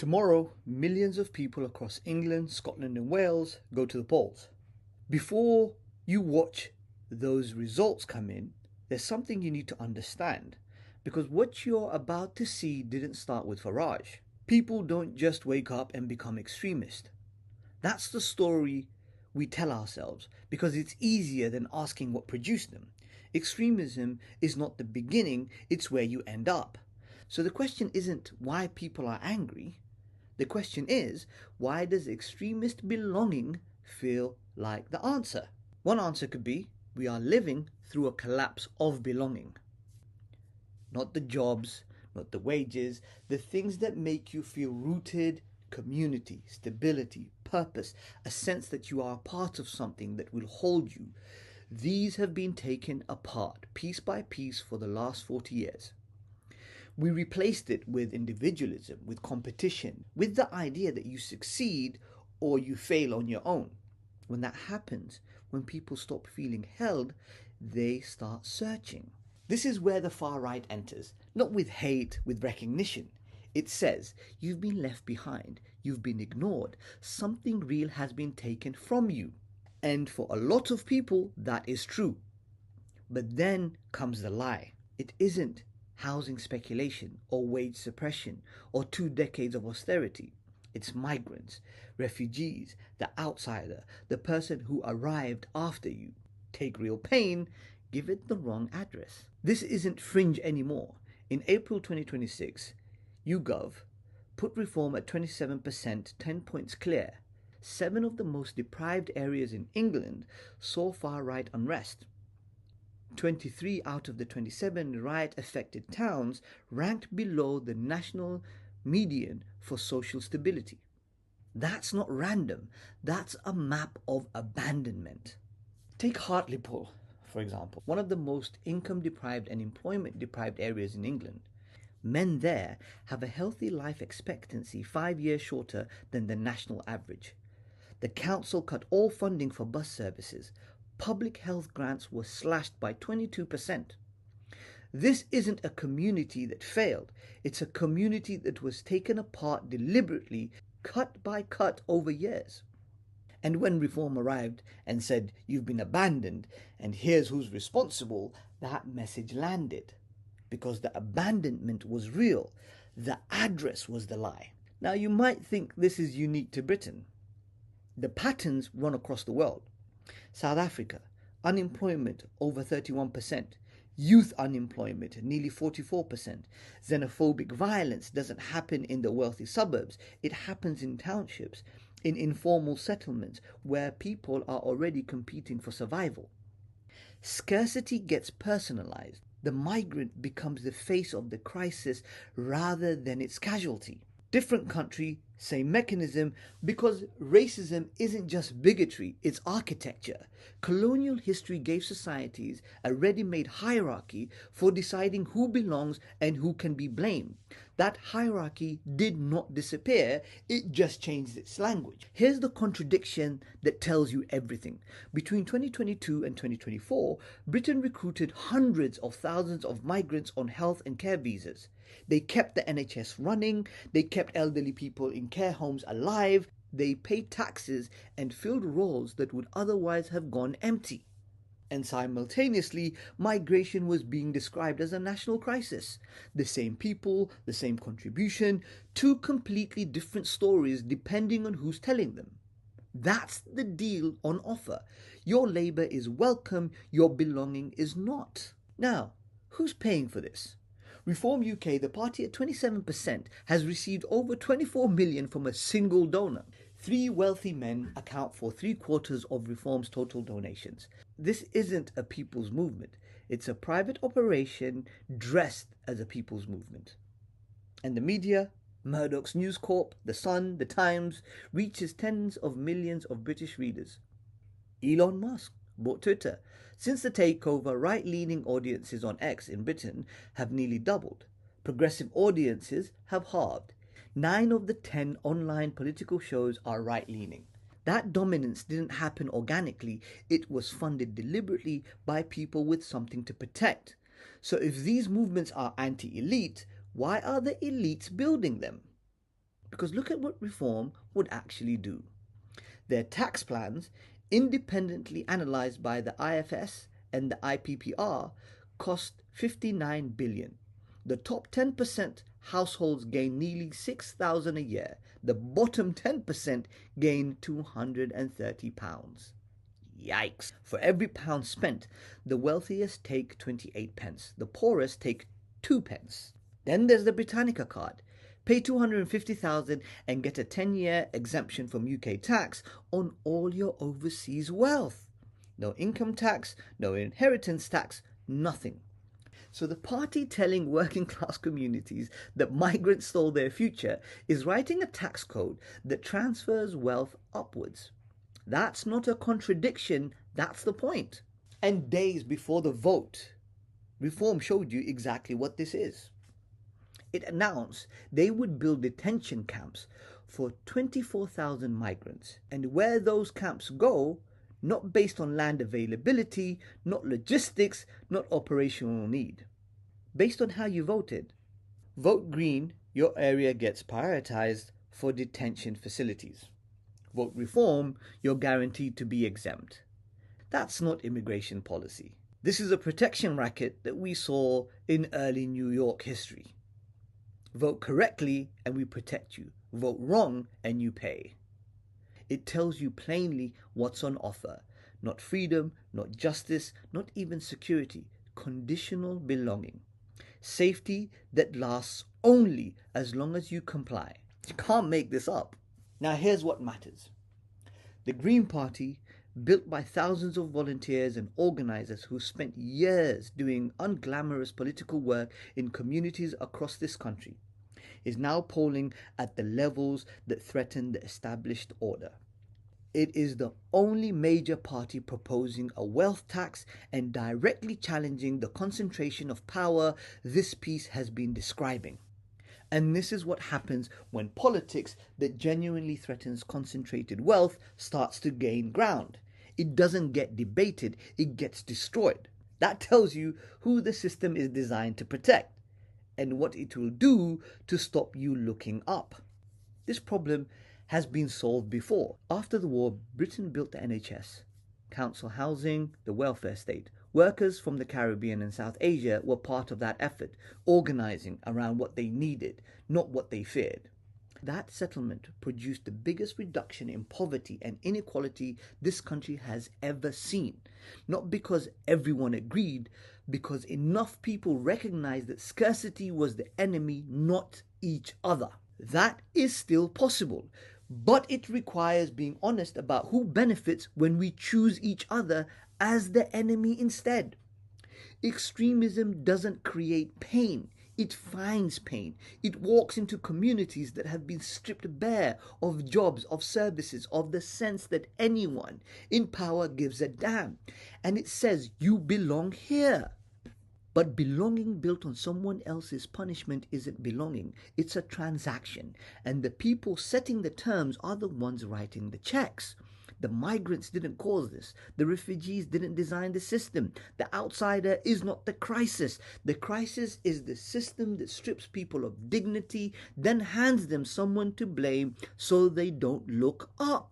Tomorrow, millions of people across England, Scotland, and Wales go to the polls. Before you watch those results come in, there's something you need to understand because what you're about to see didn't start with Farage. People don't just wake up and become extremist. That's the story we tell ourselves because it's easier than asking what produced them. Extremism is not the beginning, it's where you end up. So the question isn't why people are angry. The question is, why does extremist belonging feel like the answer? One answer could be, we are living through a collapse of belonging. Not the jobs, not the wages, the things that make you feel rooted, community, stability, purpose, a sense that you are a part of something that will hold you. These have been taken apart piece by piece for the last 40 years. We replaced it with individualism, with competition, with the idea that you succeed or you fail on your own. When that happens, when people stop feeling held, they start searching. This is where the far right enters, not with hate, with recognition. It says, you've been left behind, you've been ignored, something real has been taken from you. And for a lot of people, that is true. But then comes the lie. It isn't housing speculation or wage suppression or 2 decades of austerity. It's migrants, refugees, the outsider, the person who arrived after you. Take real pain, give it the wrong address. This isn't fringe anymore. In April 2026, YouGov put reform at 27%, 10 points clear. 7 of the most deprived areas in England saw far-right unrest. 23 out of the 27 riot-affected towns ranked below the national median for social stability. That's not random. That's a map of abandonment. Take Hartlepool, for example, one of the most income-deprived and employment-deprived areas in England. Men there have a healthy life expectancy 5 years shorter than the national average. The council cut all funding for bus services. Public health grants were slashed by 22%. This isn't a community that failed. It's a community that was taken apart deliberately, cut by cut over years. And when reform arrived and said, you've been abandoned and here's who's responsible, that message landed. Because the abandonment was real. The address was the lie. Now you might think this is unique to Britain. The patterns run across the world. South Africa, unemployment over 31%, youth unemployment nearly 44%. Xenophobic violence doesn't happen in the wealthy suburbs, it happens in townships, in informal settlements where people are already competing for survival. Scarcity gets personalized. The migrant becomes the face of the crisis rather than its casualty. Different country, same mechanism, because racism isn't just bigotry, it's architecture. Colonial history gave societies a ready-made hierarchy for deciding who belongs and who can be blamed. That hierarchy did not disappear, it just changed its language. Here's the contradiction that tells you everything. Between 2022 and 2024, Britain recruited hundreds of thousands of migrants on health and care visas. They kept the NHS running, they kept elderly people in care homes alive, they paid taxes and filled roles that would otherwise have gone empty. And simultaneously, migration was being described as a national crisis. The same people, the same contribution, 2 completely different stories depending on who's telling them. That's the deal on offer. Your labour is welcome, your belonging is not. Now, who's paying for this? Reform UK, the party at 27%, has received over 24 million from a single donor. 3 wealthy men account for 3/4 of Reform's total donations. This isn't a people's movement. It's a private operation dressed as a people's movement. And the media, Murdoch's News Corp, The Sun, The Times, reaches tens of millions of British readers. Elon Musk bought Twitter. Since the takeover, right-leaning audiences on X in Britain have nearly doubled. Progressive audiences have halved. 9 of the 10 online political shows are right-leaning. That dominance didn't happen organically. It was funded deliberately by people with something to protect. So if these movements are anti-elite, why are the elites building them? Because look at what reform would actually do. Their tax plans, independently analysed by the IFS and the IPPR, cost 59 billion. The top 10% households gain nearly 6,000 a year. The bottom 10% gain £230. Yikes! For every pound spent, the wealthiest take 28 pence, the poorest take 2 pence. Then there's the Britannica card. Pay 250,000 and get a 10-year exemption from UK tax on all your overseas wealth. No income tax, no inheritance tax, nothing. So the party telling working class communities that migrants stole their future is writing a tax code that transfers wealth upwards. That's not a contradiction, that's the point. And days before the vote, Reform showed you exactly what this is. It announced they would build detention camps for 24,000 migrants, and where those camps go, not based on land availability, not logistics, not operational need. Based on how you voted. Vote Green, your area gets prioritized for detention facilities. Vote Reform, you're guaranteed to be exempt. That's not immigration policy. This is a protection racket that we saw in early New York history. Vote correctly and we protect you. Vote wrong and you pay. It tells you plainly what's on offer. Not freedom, not justice, not even security. Conditional belonging. Safety that lasts only as long as you comply. You can't make this up. Now here's what matters. The Green Party, built by thousands of volunteers and organisers who spent years doing unglamorous political work in communities across this country, is now polling at the levels that threaten the established order. It is the only major party proposing a wealth tax and directly challenging the concentration of power this piece has been describing. And this is what happens when politics that genuinely threatens concentrated wealth starts to gain ground. It doesn't get debated, it gets destroyed. That tells you who the system is designed to protect and what it will do to stop you looking up. This problem has been solved before. After the war, Britain built the NHS, council housing, the welfare state. Workers from the Caribbean and South Asia were part of that effort, organising around what they needed, not what they feared. That settlement produced the biggest reduction in poverty and inequality this country has ever seen. Not because everyone agreed, because enough people recognized that scarcity was the enemy, not each other. That is still possible, but it requires being honest about who benefits when we choose each other as the enemy instead. Extremism doesn't create pain. It finds pain. It walks into communities that have been stripped bare of jobs, of services, of the sense that anyone in power gives a damn. And it says, you belong here. But belonging built on someone else's punishment isn't belonging. It's a transaction. And the people setting the terms are the ones writing the checks. The migrants didn't cause this. The refugees didn't design the system. The outsider is not the crisis. The crisis is the system that strips people of dignity, then hands them someone to blame so they don't look up.